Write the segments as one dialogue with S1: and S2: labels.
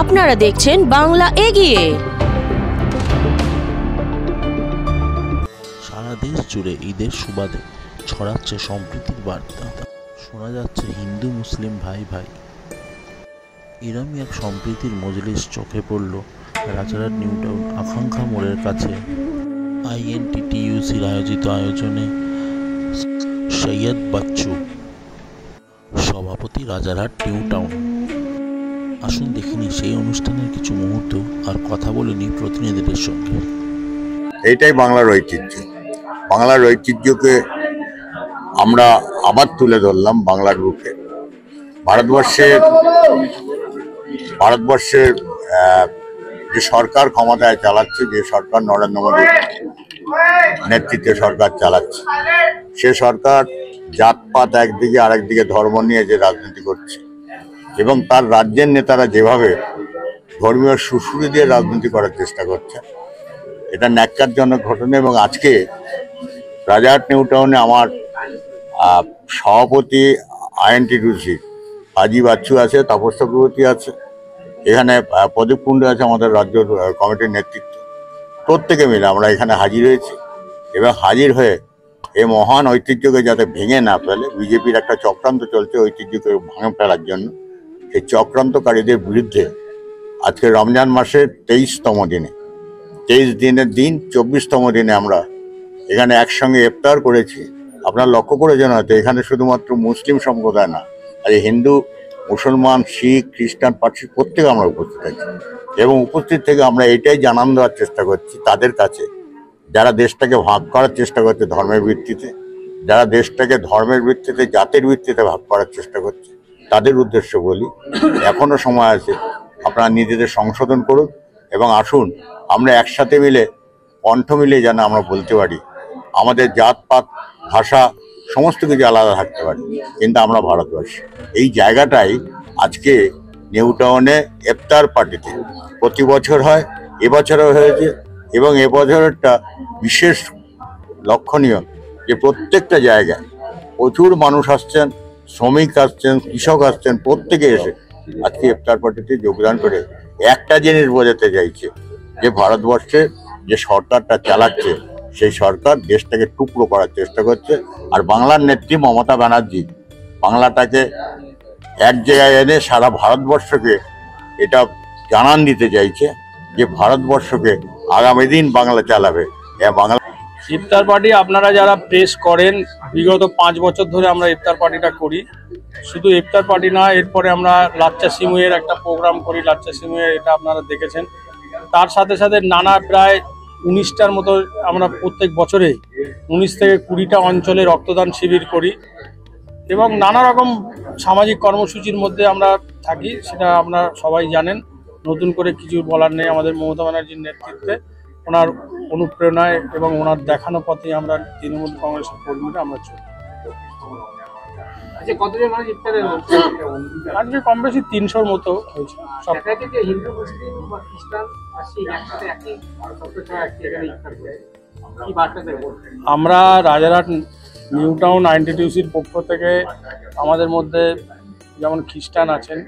S1: আপনারা দেখছেন বাংলা এগিয়ে।
S2: সারা দেশ জুড়ে ঈদের সুবাদে ছড়াচ্ছে সম্প্রীতির বার্তা। শোনা যাচ্ছে হিন্দু মুসলিম ভাই ভাই। এরমই এক সম্প্রীতির মজলিস চোখে পড়ল রাজারহাট নিউ টাউন আকাঙ্ক্ষা মোড়ের কাছে INTTUCর আয়োজনে। সৈয়দ বাচ্চু সভাপতি, রাজারহাট নিউ টাউন। আসুন দেখিনি সেই অনুষ্ঠানের কিছু মুহূর্ত আর কথা বলিনি প্রতিনিধিদের সঙ্গে।
S3: এইটাই বাংলার ঐতিহ্য। বাংলার ঐতিহ্যকে আমরা আবার তুলে ধরলাম বাংলার বুকে। ভারতবর্ষের যে সরকার ক্ষমতায় চালাচ্ছে, যে সরকার নরেন্দ্র মোদীর নেতৃত্বে সরকার চালাচ্ছে, সে সরকার জাতপাত একদিকে আরেকদিকে ধর্ম নিয়ে যে রাজনীতি করছে এবং তার রাজ্যের নেতারা যেভাবে ধর্মীয় সুশুরি দিয়ে রাজনীতি করার চেষ্টা করছে, এটা ন্যাক্কারজনক ঘটনা। এবং আজকে রাজারহাট নিউ টাউনে আমার সভাপতি INTTUC হাজি বাচ্চু আছে, তাপস চক্রবর্তী আছে, এখানে প্রদীপ কুণ্ডু আছে, আমাদের রাজ্য কমিটির নেতৃত্ব, প্রত্যেকে মিলে আমরা এখানে হাজির হয়েছি এবং হাজির হয়ে এই মহান ঐতিহ্যকে যাতে ভেঙে না ফেলে, বিজেপির একটা চক্রান্ত চলছে ঐতিহ্যকে ভাঙে ফেলার জন্য, সেই চক্রান্তকারীদের বিরুদ্ধে আজকে রমজান মাসের 23তম দিনে, 23 দিনের দিন 24তম দিনে আমরা এখানে একসঙ্গে ইফতার করেছি। আপনারা লক্ষ্য করেছেন হয়তো এখানে শুধুমাত্র মুসলিম সম্প্রদায় না, আর হিন্দু, মুসলমান, শিখ, খ্রিস্টান, পার্সি প্রত্যেকে আমরা উপস্থিত আছি এবং উপস্থিত থেকে আমরা এটাই জানান দেওয়ার চেষ্টা করছি তাদের কাছে যারা দেশটাকে ভাগ করার চেষ্টা করছে ধর্মের ভিত্তিতে, যারা দেশটাকে ধর্মের ভিত্তিতে, জাতের ভিত্তিতে ভাগ করার চেষ্টা করছে, তাদের উদ্দেশ্য বলি এখনো সময় আছে, আপনারা নিজেদের সংশোধন করুন এবং আসুন আমরা একসাথে মিলে কণ্ঠ মিলে যেন আমরা বলতে পারি আমাদের জাতপাত, ভাষা সমস্ত কিছু আলাদা থাকতে পারে, কিন্তু আমরা ভারতবর্ষী। এই জায়গাটাই আজকে নিউ টাউনে ইফতার পার্টিতে প্রতি বছর হয়, এবছরও হয়েছে এবং এবছরটা বিশেষ লক্ষণীয় যে প্রত্যেকটা জায়গায় প্রচুর মানুষ আসছেন, শ্রমিক আসছেন, কৃষক আসছেন, প্রত্যেকে এসে আজকে ইফতার পার্টিতে যোগদান করে একটা জিনিস বোঝাতে চাইছে যে ভারতবর্ষের যে সরকারটা চালাচ্ছে সেই সরকার দেশটাকে টুকরো করার চেষ্টা করছে। আর বাংলার নেত্রী মমতা ব্যানার্জি বাংলাটাকে এক জায়গায় এনে সারা ভারতবর্ষকে এটা জানান দিতে চাইছে যে ভারতবর্ষকে আগামী দিন বাংলা চালাবে। বাংলা
S4: ইফতার পার্টি আপনারা যারা প্রেস করেন, বিগত 5 বছর ধরে আমরা ইফতার পার্টিটা করি। শুধু ইফতার পার্টি না, এরপরে আমরা লাচ্চা সিমুইয়ের একটা প্রোগ্রাম করি, লাচ্চা সিমুইয়ের, এটা আপনারা দেখেছেন। তার সাথে সাথে নানা প্রায় 19টার মতো আমরা প্রত্যেক বছরে 19 থেকে 20টা অঞ্চলে রক্তদান শিবির করি এবং নানা রকম সামাজিক কর্মসূচির মধ্যে আমরা থাকি, সেটা আপনারা সবাই জানেন। নতুন করে কিছু বলার নেই। আমাদের মমতা ব্যানার্জির নেতৃত্বে, ওনার অনুপ্রেরণায় এবং ওনার দেখানো পথে আমরা তৃণমূল কংগ্রেসের কর্মীরা আমরা চলি। আজকে কম বেশি 300-র মতো হয়েছে। আমরা রাজারহাট নিউ টাউন INTTUCর পক্ষ থেকে আমাদের মধ্যে যেমন খ্রিস্টান আছেন,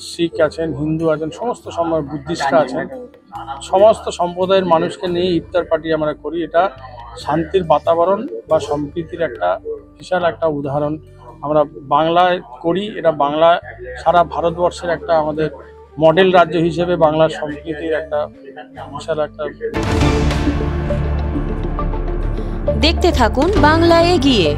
S4: শিখ আছেন, হিন্দু আছেন, সমস্ত বুদ্ধিস্টরা আছেন, সমস্ত সম্প্রদায়ের মানুষকে নিয়ে ইফতার পার্টি আমরা করি। এটা শান্তির বাতাবরণ বা সম্প্রীতির একটা বিশাল একটা উদাহরণ আমরা বাংলায় করি। এটা বাংলা সারা ভারতবর্ষের একটা আমাদের মডেল রাজ্য হিসেবে বাংলার সম্প্রীতির একটা বিশাল একটা।
S1: দেখতে থাকুন বাংলা এগিয়ে।